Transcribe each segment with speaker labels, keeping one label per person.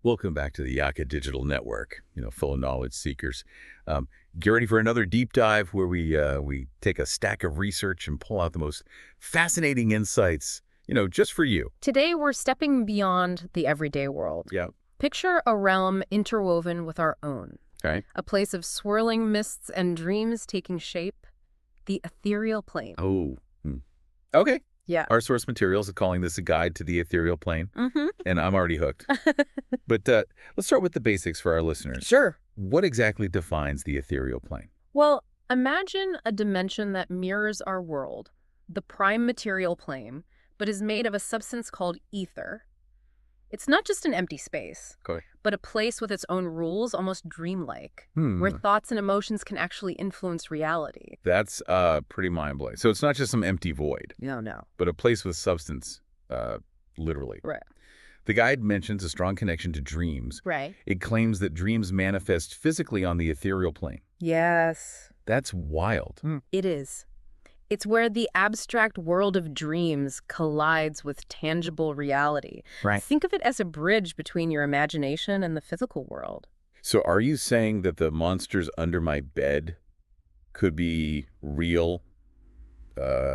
Speaker 1: Welcome back to the Yaka Digital Network, full of knowledge seekers. Get ready for another deep dive where we take a stack of research and pull out the most fascinating insights, just for you.
Speaker 2: Today, we're stepping beyond the everyday world.
Speaker 1: Yeah.
Speaker 2: Picture a realm interwoven with our own,
Speaker 1: Okay.
Speaker 2: a place of swirling mists and dreams taking shape, the ethereal plane.
Speaker 1: Oh. Okay.
Speaker 2: Yeah.
Speaker 1: Our source materials are calling this a guide to the ethereal plane, and I'm already hooked. But let's start with the basics for our listeners.
Speaker 2: Sure.
Speaker 1: What exactly defines the ethereal plane?
Speaker 2: Well, imagine a dimension that mirrors our world, the prime material plane, but is made of a substance called ether. It's not just an empty space,
Speaker 1: Okay.
Speaker 2: but a place with its own rules, almost dreamlike,
Speaker 1: Hmm.
Speaker 2: where thoughts and emotions can actually influence reality.
Speaker 1: That's pretty mind-blowing. So it's not just some empty void,
Speaker 2: No.
Speaker 1: but a place with substance, literally.
Speaker 2: Right.
Speaker 1: The guide mentions a strong connection to dreams.
Speaker 2: Right.
Speaker 1: It claims that dreams manifest physically on the ethereal plane.
Speaker 2: Yes.
Speaker 1: That's wild.
Speaker 2: It is. It's where the abstract world of dreams collides with tangible reality.
Speaker 1: Right.
Speaker 2: Think of it as a bridge between your imagination and the physical world.
Speaker 1: So are you saying that the monsters under my bed could be real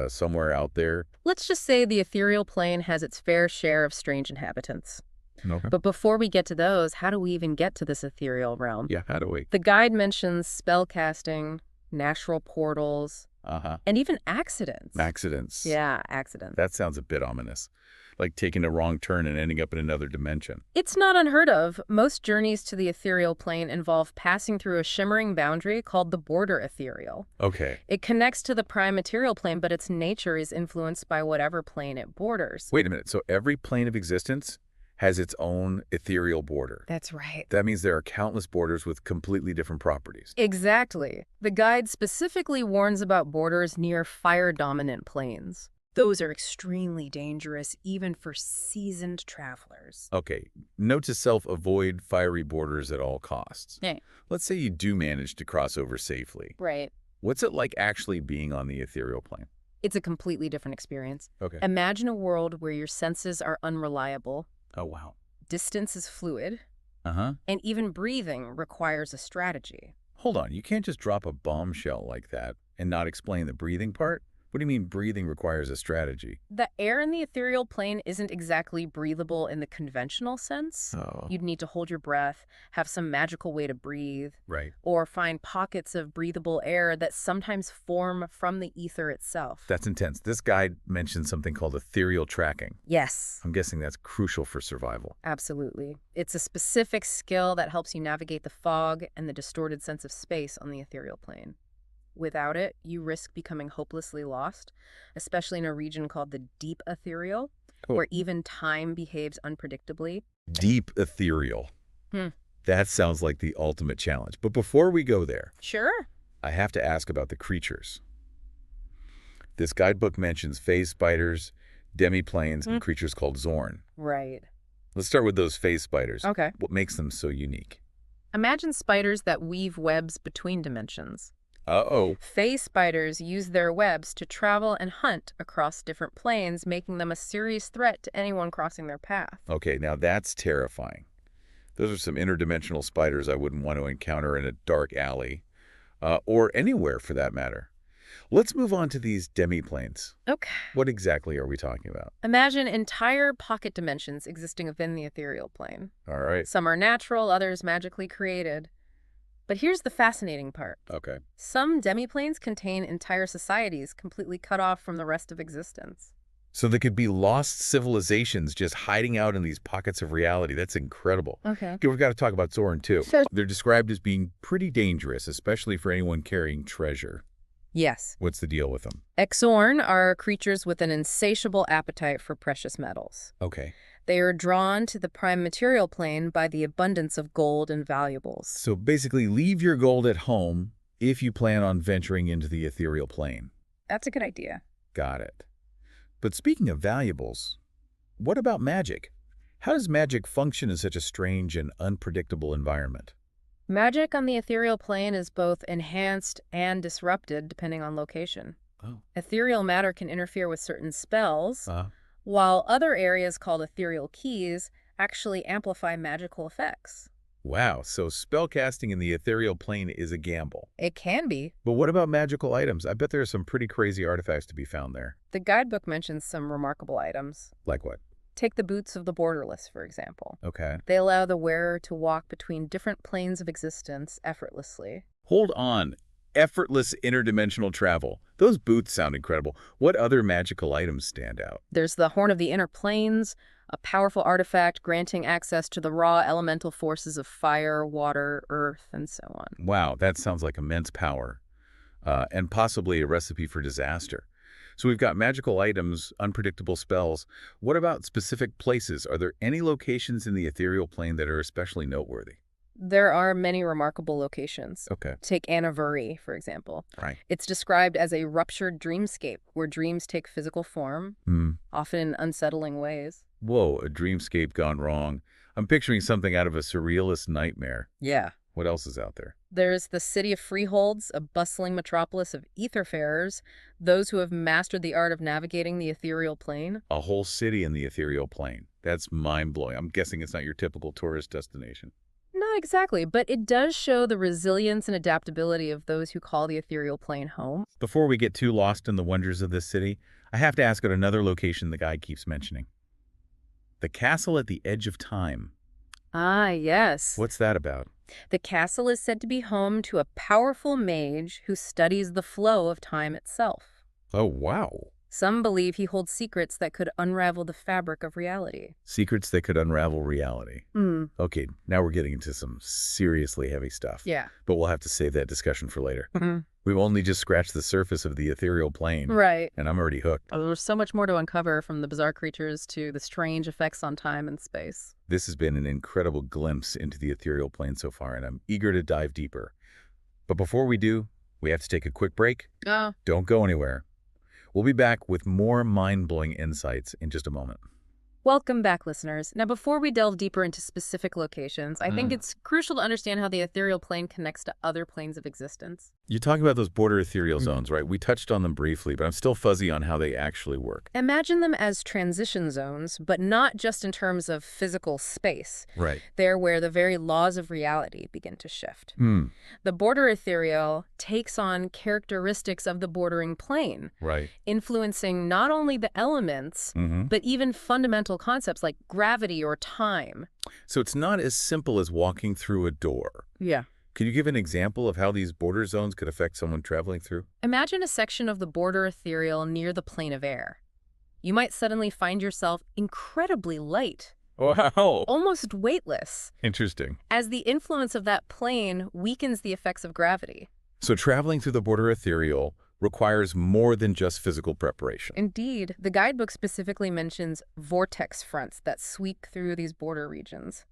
Speaker 1: somewhere out there?
Speaker 2: Let's just say the ethereal plane has its fair share of strange inhabitants.
Speaker 1: Okay.
Speaker 2: But before we get to those, how do we even get to this ethereal realm?
Speaker 1: Yeah, how do we?
Speaker 2: The guide mentions spellcasting, natural portals,
Speaker 1: Uh-huh.
Speaker 2: and even accidents.
Speaker 1: Accidents.
Speaker 2: Yeah, accidents.
Speaker 1: That sounds a bit ominous. Like taking a wrong turn and ending up in another dimension.
Speaker 2: It's not unheard of. Most journeys to the ethereal plane involve passing through a shimmering boundary called the border ethereal.
Speaker 1: Okay.
Speaker 2: It connects to the prime material plane, but its nature is influenced by whatever plane it borders.
Speaker 1: Wait a minute. So every plane of existence has its own ethereal border.
Speaker 2: That's right.
Speaker 1: That means there are countless borders with completely different properties.
Speaker 2: Exactly. The guide specifically warns about borders near fire-dominant planes. Those are extremely dangerous, even for seasoned travelers.
Speaker 1: Okay, note to self, avoid fiery borders at all costs.
Speaker 2: Yeah.
Speaker 1: Let's say you do manage to cross over safely.
Speaker 2: Right.
Speaker 1: What's it like actually being on the ethereal plane?
Speaker 2: It's a completely different experience.
Speaker 1: Okay.
Speaker 2: Imagine a world where your senses are unreliable,
Speaker 1: Oh, wow.
Speaker 2: distance is fluid,
Speaker 1: Uh-huh.
Speaker 2: and even breathing requires a strategy.
Speaker 1: Hold on, you can't just drop a bombshell like that and not explain the breathing part? What do you mean breathing requires a strategy?
Speaker 2: The air in the ethereal plane isn't exactly breathable in the conventional sense.
Speaker 1: Oh.
Speaker 2: You'd need to hold your breath, have some magical way to breathe,
Speaker 1: Right.
Speaker 2: or find pockets of breathable air that sometimes form from the ether itself.
Speaker 1: That's intense. This guide mentioned something called ethereal tracking.
Speaker 2: Yes,
Speaker 1: I'm guessing that's crucial for survival.
Speaker 2: absolutely. It's a specific skill that helps you navigate the fog and the distorted sense of space on the ethereal plane. Without it, you risk becoming hopelessly lost, especially in a region called the deep ethereal,
Speaker 1: Cool.
Speaker 2: where even time behaves unpredictably.
Speaker 1: Deep ethereal.
Speaker 2: Hmm.
Speaker 1: That sounds like the ultimate challenge. But before we go there,
Speaker 2: Sure.
Speaker 1: I have to ask about the creatures. This guidebook mentions phase spiders, demiplanes, and creatures called Zorn.
Speaker 2: Right.
Speaker 1: Let's start with those phase spiders.
Speaker 2: Okay.
Speaker 1: What makes them so unique?
Speaker 2: Imagine spiders that weave webs between dimensions.
Speaker 1: Uh-oh.
Speaker 2: Phase spiders use their webs to travel and hunt across different planes, making them a serious threat to anyone crossing their path.
Speaker 1: Okay, now that's terrifying. Those are some interdimensional spiders I wouldn't want to encounter in a dark alley, or anywhere for that matter. Let's move on to these demiplanes.
Speaker 2: Okay.
Speaker 1: What exactly are we talking about?
Speaker 2: Imagine entire pocket dimensions existing within the ethereal plane.
Speaker 1: All right.
Speaker 2: Some are natural, others magically created. But here's the fascinating part.
Speaker 1: Okay.
Speaker 2: Some demiplanes contain entire societies completely cut off from the rest of existence.
Speaker 1: So there could be lost civilizations just hiding out in these pockets of reality. That's incredible.
Speaker 2: Okay.
Speaker 1: Okay, we've got to talk about Zorn, too.
Speaker 2: Sure.
Speaker 1: They're described as being pretty dangerous, especially for anyone carrying treasure.
Speaker 2: Yes.
Speaker 1: What's the deal with them?
Speaker 2: Exorn are creatures with an insatiable appetite for precious metals.
Speaker 1: Okay.
Speaker 2: They are drawn to the prime material plane by the abundance of gold and valuables.
Speaker 1: So basically, leave your gold at home if you plan on venturing into the ethereal plane.
Speaker 2: That's a good idea.
Speaker 1: Got it. But speaking of valuables, what about magic? How does magic function in such a strange and unpredictable environment?
Speaker 2: Magic on the ethereal plane is both enhanced and disrupted depending on location.
Speaker 1: Oh.
Speaker 2: Ethereal matter can interfere with certain spells, while other areas called ethereal keys actually amplify magical effects.
Speaker 1: Wow, so spellcasting in the ethereal plane is a gamble.
Speaker 2: It can be.
Speaker 1: But what about magical items? I bet there are some pretty crazy artifacts to be found there.
Speaker 2: The guidebook mentions some remarkable items.
Speaker 1: Like what?
Speaker 2: Take the boots of the borderless, for example.
Speaker 1: Okay.
Speaker 2: They allow the wearer to walk between different planes of existence effortlessly.
Speaker 1: Hold on. Effortless interdimensional travel. Those boots sound incredible. What other magical items stand out?
Speaker 2: There's the Horn of the Inner Planes, a powerful artifact granting access to the raw elemental forces of fire, water, earth, and so on.
Speaker 1: Wow, that sounds like immense power. And possibly a recipe for disaster. So we've got magical items, unpredictable spells. What about specific places? Are there any locations in the ethereal plane that are especially noteworthy?
Speaker 2: There are many remarkable locations.
Speaker 1: Okay.
Speaker 2: Take Anavuri, for example.
Speaker 1: Right.
Speaker 2: It's described as a ruptured dreamscape where dreams take physical form, often in unsettling ways.
Speaker 1: Whoa, a dreamscape gone wrong. I'm picturing something out of a surrealist nightmare.
Speaker 2: Yeah.
Speaker 1: What else is out there?
Speaker 2: There's the City of Freeholds, a bustling metropolis of etherfarers, those who have mastered the art of navigating the ethereal plane.
Speaker 1: A whole city in the ethereal plane. That's mind-blowing. I'm guessing it's not your typical tourist destination.
Speaker 2: Not exactly, but it does show the resilience and adaptability of those who call the ethereal plane home.
Speaker 1: Before we get too lost in the wonders of this city, I have to ask about another location the guide keeps mentioning. The castle at the edge of time.
Speaker 2: Ah, yes.
Speaker 1: What's that about?
Speaker 2: The castle is said to be home to a powerful mage who studies the flow of time itself.
Speaker 1: Oh, wow.
Speaker 2: Some believe he holds secrets that could unravel the fabric of reality.
Speaker 1: Secrets that could unravel reality.
Speaker 2: Hmm.
Speaker 1: Okay, now we're getting into some seriously heavy stuff.
Speaker 2: Yeah.
Speaker 1: But we'll have to save that discussion for later. We've only just scratched the surface of the ethereal plane.
Speaker 2: Right.
Speaker 1: And I'm already hooked.
Speaker 2: Oh, there's so much more to uncover, from the bizarre creatures to the strange effects on time and space.
Speaker 1: This has been an incredible glimpse into the ethereal plane so far, and I'm eager to dive deeper. But before we do, we have to take a quick break.
Speaker 2: Oh.
Speaker 1: Don't go anywhere. We'll be back with more mind-blowing insights in just a moment.
Speaker 2: Welcome back, listeners. Now, before we delve deeper into specific locations, I think it's crucial to understand how the ethereal plane connects to other planes of existence.
Speaker 1: You're talking about those border ethereal zones, right? We touched on them briefly, but I'm still fuzzy on how they actually work.
Speaker 2: Imagine them as transition zones, but not just in terms of physical space.
Speaker 1: Right.
Speaker 2: They're where the very laws of reality begin to shift. The border ethereal takes on characteristics of the bordering plane,
Speaker 1: Right.
Speaker 2: influencing not only the elements, but even fundamental concepts like gravity or time.
Speaker 1: So it's not as simple as walking through a door.
Speaker 2: Yeah.
Speaker 1: Could you give an example of how these border zones could affect someone traveling through?
Speaker 2: Imagine a section of the border ethereal near the plane of air. You might suddenly find yourself incredibly light,
Speaker 1: Wow.
Speaker 2: almost weightless,
Speaker 1: Interesting.
Speaker 2: as the influence of that plane weakens the effects of gravity.
Speaker 1: So traveling through the border ethereal requires more than just physical preparation.
Speaker 2: Indeed, the guidebook specifically mentions vortex fronts that sweep through these border regions.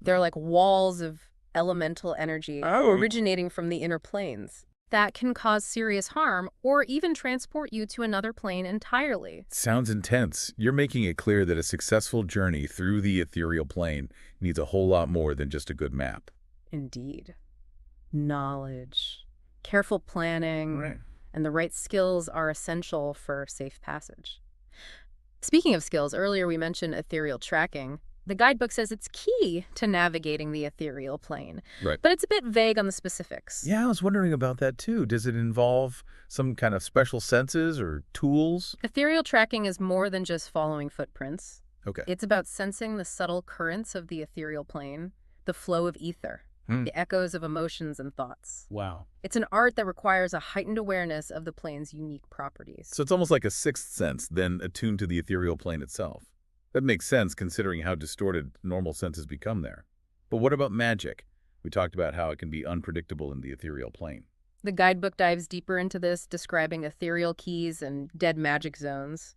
Speaker 2: They're like walls of elemental energy originating from the inner planes that can cause serious harm or even transport you to another plane entirely.
Speaker 1: Sounds intense. You're making it clear that a successful journey through the ethereal plane needs a whole lot more than just a good map.
Speaker 2: Indeed. Knowledge, careful planning, and the right skills are essential for safe passage. Speaking of skills, earlier we mentioned ethereal tracking. The guidebook says it's key to navigating the ethereal plane,
Speaker 1: Right.
Speaker 2: but it's a bit vague on the specifics.
Speaker 1: Yeah, I was wondering about that too. Does it involve some kind of special senses or tools?
Speaker 2: Ethereal tracking is more than just following footprints.
Speaker 1: Okay.
Speaker 2: It's about sensing the subtle currents of the ethereal plane, the flow of ether, the echoes of emotions and thoughts.
Speaker 1: Wow.
Speaker 2: It's an art that requires a heightened awareness of the plane's unique properties.
Speaker 1: So it's almost like a sixth sense, then attuned to the ethereal plane itself. That makes sense considering how distorted normal senses become there. But what about magic? We talked about how it can be unpredictable in the ethereal plane.
Speaker 2: The guidebook dives deeper into this, describing ethereal keys and dead magic zones.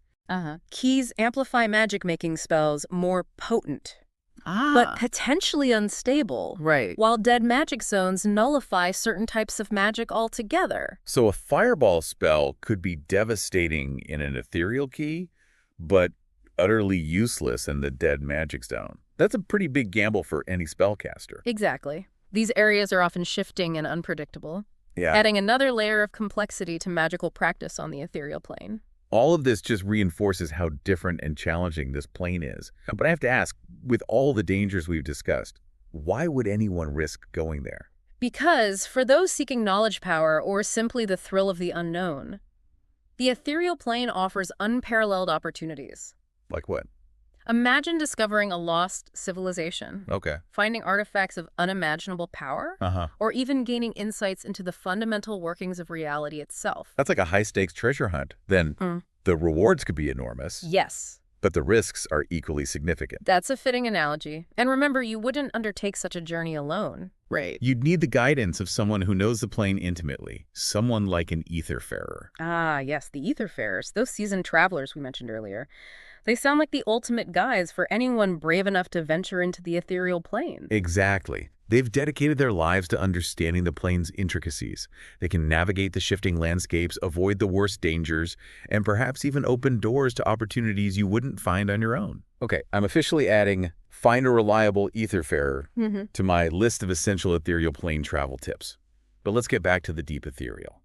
Speaker 2: Keys amplify magic-making spells more potent, but potentially unstable.
Speaker 3: Right.
Speaker 2: While dead magic zones nullify certain types of magic altogether.
Speaker 1: So a fireball spell could be devastating in an ethereal key, but utterly useless in the dead magic zone. That's a pretty big gamble for any spellcaster.
Speaker 2: Exactly. These areas are often shifting and unpredictable,
Speaker 1: Yeah.
Speaker 2: adding another layer of complexity to magical practice on the ethereal plane.
Speaker 1: All of this just reinforces how different and challenging this plane is. But I have to ask, with all the dangers we've discussed, why would anyone risk going there?
Speaker 2: Because for those seeking knowledge power or simply the thrill of the unknown, the ethereal plane offers unparalleled opportunities.
Speaker 1: Like what?
Speaker 2: Imagine discovering a lost civilization,
Speaker 1: Okay.
Speaker 2: finding artifacts of unimaginable power,
Speaker 1: Uh-huh.
Speaker 2: or even gaining insights into the fundamental workings of reality itself.
Speaker 1: That's like a high-stakes treasure hunt. Then
Speaker 2: Mm.
Speaker 1: the rewards could be enormous,
Speaker 2: Yes,
Speaker 1: but the risks are equally significant.
Speaker 2: that's a fitting analogy. And remember, you wouldn't undertake such a journey alone. Right.
Speaker 1: You'd need the guidance of someone who knows the plane intimately, someone like an etherfarer.
Speaker 2: Ah, yes, the etherfarers, those seasoned travelers we mentioned earlier. They sound like the ultimate guides for anyone brave enough to venture into the ethereal plane.
Speaker 1: Exactly. They've dedicated their lives to understanding the plane's intricacies. They can navigate the shifting landscapes, avoid the worst dangers, and perhaps even open doors to opportunities you wouldn't find on your own. Okay, I'm officially adding find a reliable etherfarer to my list of essential ethereal plane travel tips. But let's get back to the deep ethereal.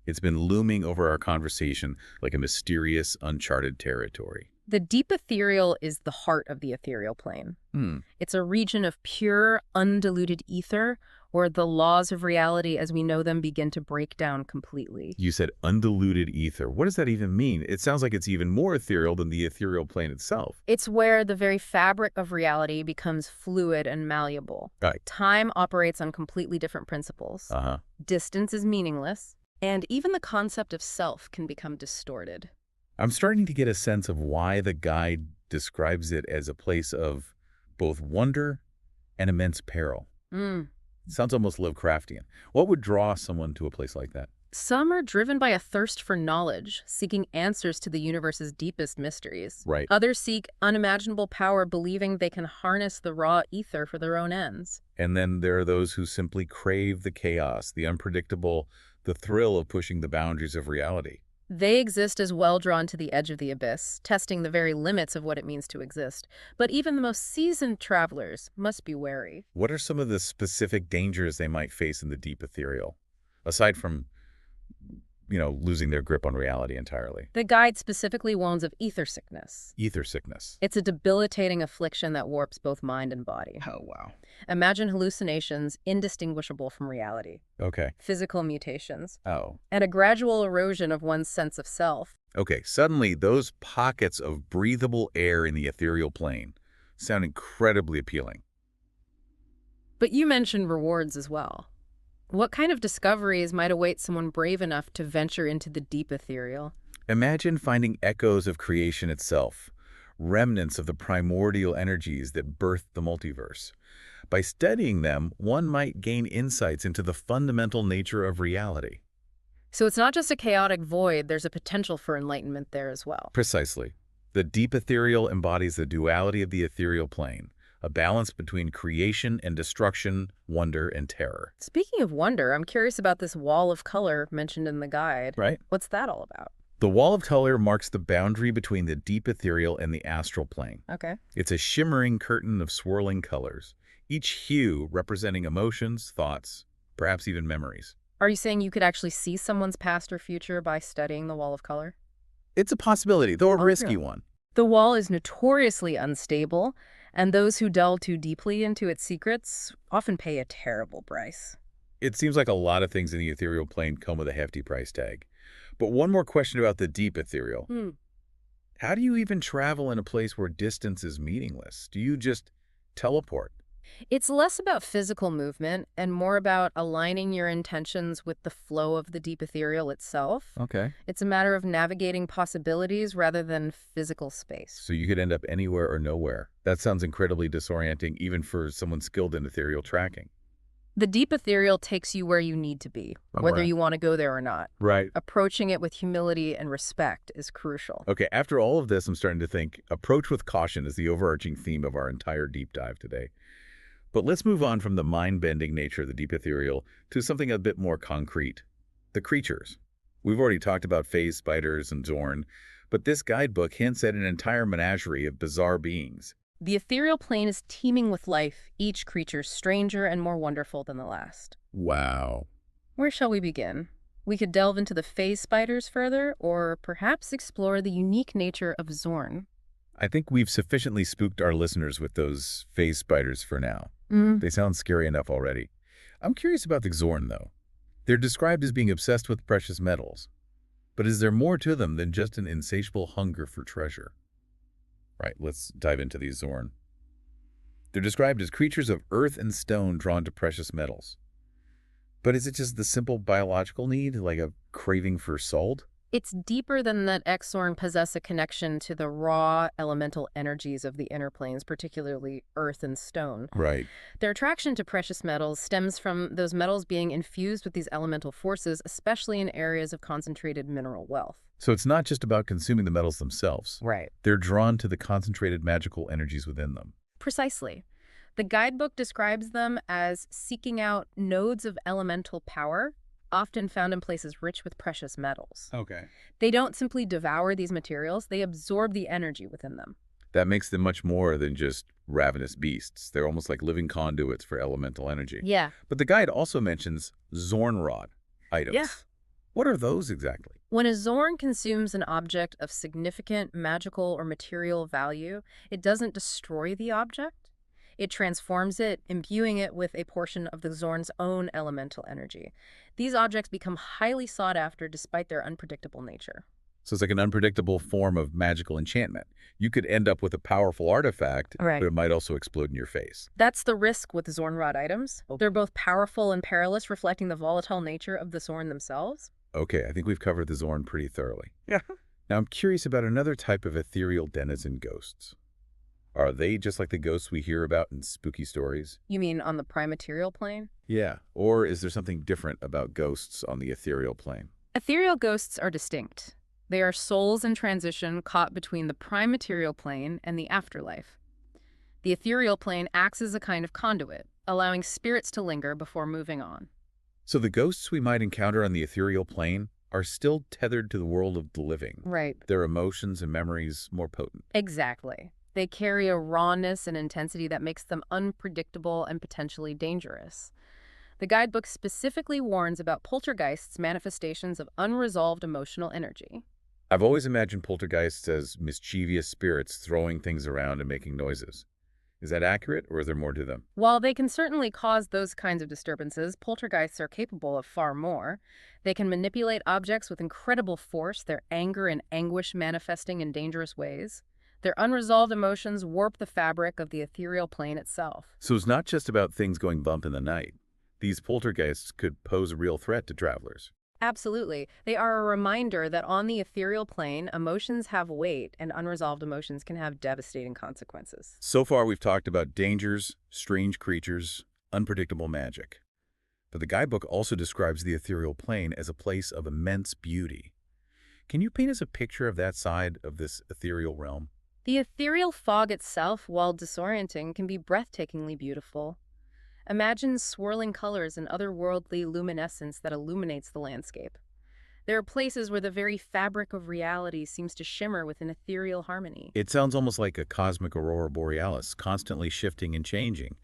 Speaker 1: It's been looming over our conversation like a mysterious, uncharted territory.
Speaker 2: The deep ethereal is the heart of the ethereal plane. It's a region of pure, undiluted ether where the laws of reality as we know them begin to break down completely.
Speaker 1: You said undiluted ether. What does that even mean? It sounds like it's even more ethereal than the ethereal plane itself.
Speaker 2: It's where the very fabric of reality becomes fluid and malleable.
Speaker 1: Right.
Speaker 2: Time operates on completely different principles.
Speaker 1: Uh-huh.
Speaker 2: Distance is meaningless, and even the concept of self can become distorted.
Speaker 1: I'm starting to get a sense of why the guide describes it as a place of both wonder and immense peril. It sounds almost Lovecraftian. What would draw someone to a place like that?
Speaker 2: Some are driven by a thirst for knowledge, seeking answers to the universe's deepest mysteries.
Speaker 1: Right.
Speaker 2: Others seek unimaginable power, believing they can harness the raw ether for their own ends.
Speaker 1: And then there are those who simply crave the chaos, the unpredictable, the thrill of pushing the boundaries of reality.
Speaker 2: They exist as well drawn to the edge of the abyss, testing the very limits of what it means to exist. But even the most seasoned travelers must be wary.
Speaker 1: What are some of the specific dangers they might face in the deep ethereal, aside from, losing their grip on reality entirely?
Speaker 2: The guide specifically warns of ether sickness.
Speaker 1: Ether sickness.
Speaker 2: It's a debilitating affliction that warps both mind and body.
Speaker 1: Oh, wow.
Speaker 2: Imagine hallucinations indistinguishable from reality,
Speaker 1: Okay.
Speaker 2: physical mutations,
Speaker 1: Oh.
Speaker 2: and a gradual erosion of one's sense of self.
Speaker 1: Okay, suddenly those pockets of breathable air in the ethereal plane sound incredibly appealing.
Speaker 2: But you mentioned rewards as well. What kind of discoveries might await someone brave enough to venture into the deep ethereal?
Speaker 1: Imagine finding echoes of creation itself, remnants of the primordial energies that birthed the multiverse. By studying them, one might gain insights into the fundamental nature of reality.
Speaker 2: So it's not just a chaotic void, there's a potential for enlightenment there as well.
Speaker 1: Precisely. The deep ethereal embodies the duality of the ethereal plane, a balance between creation and destruction, wonder and terror.
Speaker 2: Speaking of wonder, I'm curious about this wall of color mentioned in the guide.
Speaker 1: Right?
Speaker 2: What's that all about?
Speaker 1: The wall of color marks the boundary between the deep ethereal and the astral plane.
Speaker 2: Okay.
Speaker 1: It's a shimmering curtain of swirling colors, each hue representing emotions, thoughts, perhaps even memories.
Speaker 2: Are you saying you could actually see someone's past or future by studying the wall of color?
Speaker 1: It's a possibility, though a risky
Speaker 2: really?
Speaker 1: one.
Speaker 2: The wall is notoriously unstable, and those who delve too deeply into its secrets often pay a terrible price.
Speaker 1: It seems like a lot of things in the ethereal plane come with a hefty price tag. But one more question about the deep ethereal. How do you even travel in a place where distance is meaningless? Do you just teleport?
Speaker 2: It's less about physical movement and more about aligning your intentions with the flow of the deep ethereal itself.
Speaker 1: Okay.
Speaker 2: It's a matter of navigating possibilities rather than physical space.
Speaker 1: So you could end up anywhere or nowhere. That sounds incredibly disorienting, even for someone skilled in ethereal tracking.
Speaker 2: The deep ethereal takes you where you need to be, whether
Speaker 1: Right.
Speaker 2: you want to go there or not.
Speaker 1: Right.
Speaker 2: Approaching it with humility and respect is crucial.
Speaker 1: Okay, after all of this, I'm starting to think approach with caution is the overarching theme of our entire deep dive today. But let's move on from the mind-bending nature of the deep ethereal to something a bit more concrete. The creatures. We've already talked about phase spiders and Zorn, but this guidebook hints at an entire menagerie of bizarre beings.
Speaker 2: The ethereal plane is teeming with life, each creature stranger and more wonderful than the last.
Speaker 1: Wow.
Speaker 2: Where shall we begin? We could delve into the phase spiders further, or perhaps explore the unique nature of Zorn.
Speaker 1: I think we've sufficiently spooked our listeners with those phase spiders for now.
Speaker 2: Mm.
Speaker 1: They sound scary enough already. I'm curious about the Xorn, though. They're described as being obsessed with precious metals. But is there more to them than just an insatiable hunger for treasure? Right, let's dive into these Xorn. They're described as creatures of earth and stone drawn to precious metals. But is it just the simple biological need, like a craving for salt?
Speaker 2: It's deeper than that. Exorn possess a connection to the raw elemental energies of the inner planes, particularly earth and stone.
Speaker 1: Right.
Speaker 2: Their attraction to precious metals stems from those metals being infused with these elemental forces, especially in areas of concentrated mineral wealth.
Speaker 1: So it's not just about consuming the metals themselves.
Speaker 2: Right.
Speaker 1: They're drawn to the concentrated magical energies within them.
Speaker 2: Precisely. The guidebook describes them as seeking out nodes of elemental power, often found in places rich with precious metals.
Speaker 1: Okay.
Speaker 2: They don't simply devour these materials, they absorb the energy within them.
Speaker 1: That makes them much more than just ravenous beasts. They're almost like living conduits for elemental energy.
Speaker 2: Yeah.
Speaker 1: But the guide also mentions Zornrod items.
Speaker 2: Yeah.
Speaker 1: What are those exactly?
Speaker 2: When a Zorn consumes an object of significant magical or material value, it doesn't destroy the object. It transforms it, imbuing it with a portion of the Zorn's own elemental energy. These objects become highly sought after despite their unpredictable nature.
Speaker 1: So it's like an unpredictable form of magical enchantment. You could end up with a powerful artifact,
Speaker 2: Right.
Speaker 1: but it might also explode in your face.
Speaker 2: That's the risk with Zornrod items. They're both powerful and perilous, reflecting the volatile nature of the Zorn themselves.
Speaker 1: Okay, I think we've covered the Zorn pretty thoroughly.
Speaker 2: Yeah.
Speaker 1: Now I'm curious about another type of ethereal denizen ghosts. Are they just like the ghosts we hear about in spooky stories?
Speaker 2: You mean on the prime material plane?
Speaker 1: Yeah. Or is there something different about ghosts on the ethereal plane?
Speaker 2: Ethereal ghosts are distinct. They are souls in transition caught between the prime material plane and the afterlife. The ethereal plane acts as a kind of conduit, allowing spirits to linger before moving on.
Speaker 1: So the ghosts we might encounter on the ethereal plane are still tethered to the world of the living.
Speaker 2: Right.
Speaker 1: Their emotions and memories more potent.
Speaker 2: Exactly. They carry a rawness and intensity that makes them unpredictable and potentially dangerous. The guidebook specifically warns about poltergeists' manifestations of unresolved emotional energy.
Speaker 1: I've always imagined poltergeists as mischievous spirits throwing things around and making noises. Is that accurate, or is there more to them?
Speaker 2: While they can certainly cause those kinds of disturbances, poltergeists are capable of far more. They can manipulate objects with incredible force, their anger and anguish manifesting in dangerous ways. Their unresolved emotions warp the fabric of the ethereal plane itself.
Speaker 1: So it's not just about things going bump in the night. These poltergeists could pose a real threat to travelers.
Speaker 2: Absolutely. They are a reminder that on the ethereal plane, emotions have weight, and unresolved emotions can have devastating consequences.
Speaker 1: So far, we've talked about dangers, strange creatures, unpredictable magic. But the guidebook also describes the ethereal plane as a place of immense beauty. Can you paint us a picture of that side of this ethereal realm?
Speaker 2: The ethereal fog itself, while disorienting, can be breathtakingly beautiful. Imagine swirling colors and otherworldly luminescence that illuminates the landscape. There are places where the very fabric of reality seems to shimmer with an ethereal harmony.
Speaker 1: It sounds almost like a cosmic aurora borealis, constantly shifting and changing.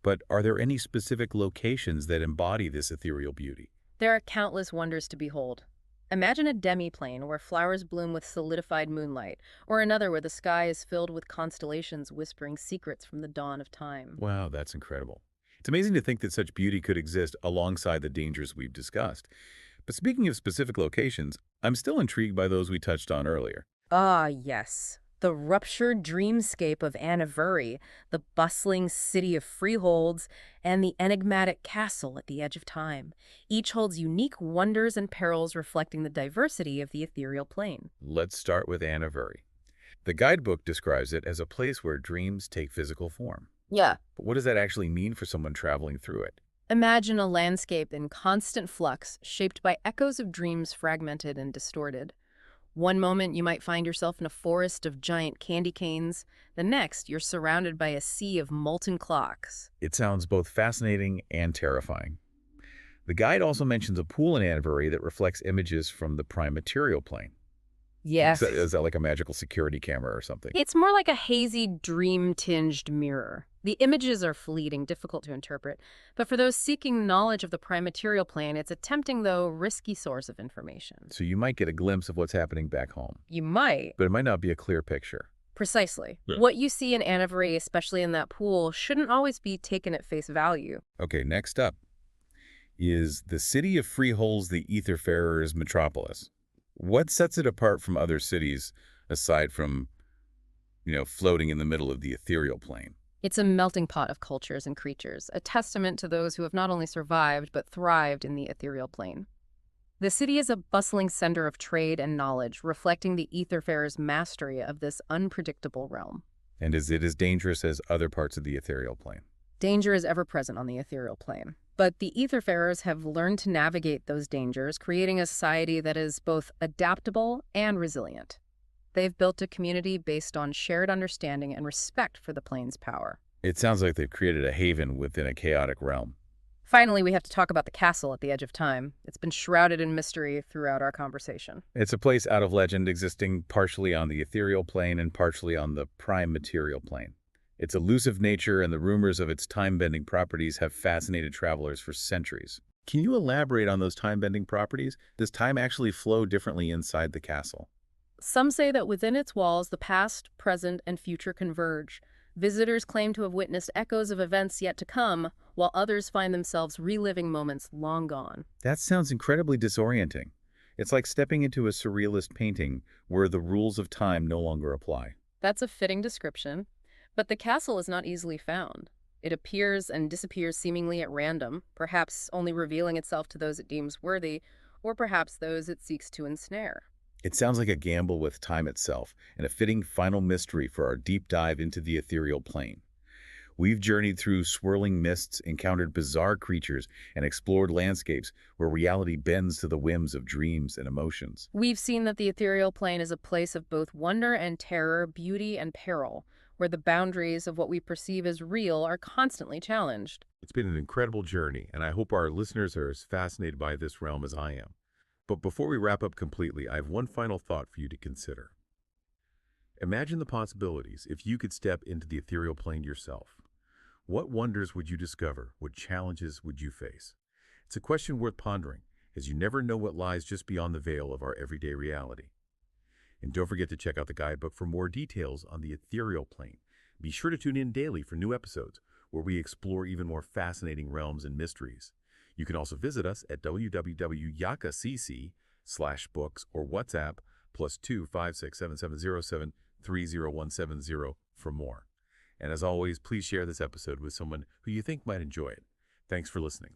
Speaker 1: But are there any specific locations that embody this ethereal beauty?
Speaker 2: There are countless wonders to behold. Imagine a demiplane where flowers bloom with solidified moonlight, or another where the sky is filled with constellations whispering secrets from the dawn of time.
Speaker 1: Wow, that's incredible. It's amazing to think that such beauty could exist alongside the dangers we've discussed. But speaking of specific locations, I'm still intrigued by those we touched on earlier.
Speaker 2: Ah, yes. The ruptured dreamscape of Anniversary, the bustling city of freeholds, and the enigmatic castle at the edge of time. Each holds unique wonders and perils reflecting the diversity of the ethereal plane.
Speaker 1: Let's start with Anniversary. The guidebook describes it as a place where dreams take physical form.
Speaker 2: Yeah.
Speaker 1: But what does that actually mean for someone traveling through it?
Speaker 2: Imagine a landscape in constant flux, shaped by echoes of dreams fragmented and distorted. One moment you might find yourself in a forest of giant candy canes. The next, you're surrounded by a sea of molten clocks.
Speaker 1: It sounds both fascinating and terrifying. The guide also mentions a pool in Anniversary that reflects images from the prime material plane.
Speaker 2: Yes.
Speaker 1: Is that like a magical security camera or something?
Speaker 2: It's more like a hazy, dream-tinged mirror. The images are fleeting, difficult to interpret, but for those seeking knowledge of the prime material plane, it's a tempting, though risky source of information.
Speaker 1: So you might get a glimpse of what's happening back home,
Speaker 2: You might.
Speaker 1: but it might not be a clear picture.
Speaker 2: Precisely.
Speaker 1: Yeah.
Speaker 2: What you see in Anniversary, especially in that pool, shouldn't always be taken at face value.
Speaker 1: Okay, next up is the city of Freehold's the Etherfarer's metropolis. What sets it apart from other cities aside from, floating in the middle of the ethereal plane?
Speaker 2: It's a melting pot of cultures and creatures, a testament to those who have not only survived but thrived in the ethereal plane. The city is a bustling center of trade and knowledge, reflecting the Etherfarer's mastery of this unpredictable realm.
Speaker 1: And is it as dangerous as other parts of the ethereal plane?
Speaker 2: Danger is ever present on the ethereal plane. But the Etherfarers have learned to navigate those dangers, creating a society that is both adaptable and resilient. They've built a community based on shared understanding and respect for the plane's power.
Speaker 1: It sounds like they've created a haven within a chaotic realm.
Speaker 2: Finally, we have to talk about the castle at the edge of time. It's been shrouded in mystery throughout our conversation.
Speaker 1: It's a place out of legend existing partially on the ethereal plane and partially on the prime material plane. Its elusive nature and the rumors of its time-bending properties have fascinated travelers for centuries. Can you elaborate on those time-bending properties? Does time actually flow differently inside the castle?
Speaker 2: Some say that within its walls, the past, present, and future converge. Visitors claim to have witnessed echoes of events yet to come, while others find themselves reliving moments long gone.
Speaker 1: That sounds incredibly disorienting. It's like stepping into a surrealist painting where the rules of time no longer apply.
Speaker 2: That's a fitting description. But the castle is not easily found. It appears and disappears seemingly at random, perhaps only revealing itself to those it deems worthy, or perhaps those it seeks to ensnare.
Speaker 1: It sounds like a gamble with time itself and a fitting final mystery for our deep dive into the ethereal plane. We've journeyed through swirling mists, encountered bizarre creatures, and explored landscapes where reality bends to the whims of dreams and emotions.
Speaker 2: We've seen that the ethereal plane is a place of both wonder and terror, beauty and peril, where the boundaries of what we perceive as real are constantly challenged.
Speaker 1: It's been an incredible journey, and I hope our listeners are as fascinated by this realm as I am. But before we wrap up completely, I have one final thought for you to consider. Imagine the possibilities if you could step into the ethereal plane yourself. What wonders would you discover? What challenges would you face? It's a question worth pondering, as you never know what lies just beyond the veil of our everyday reality. And don't forget to check out the guidebook for more details on the ethereal plane. Be sure to tune in daily for new episodes where we explore even more fascinating realms and mysteries. You can also visit us at www.yakacc/books or WhatsApp +2 567 30170 for more. And as always, please share this episode with someone who you think might enjoy it. Thanks for listening.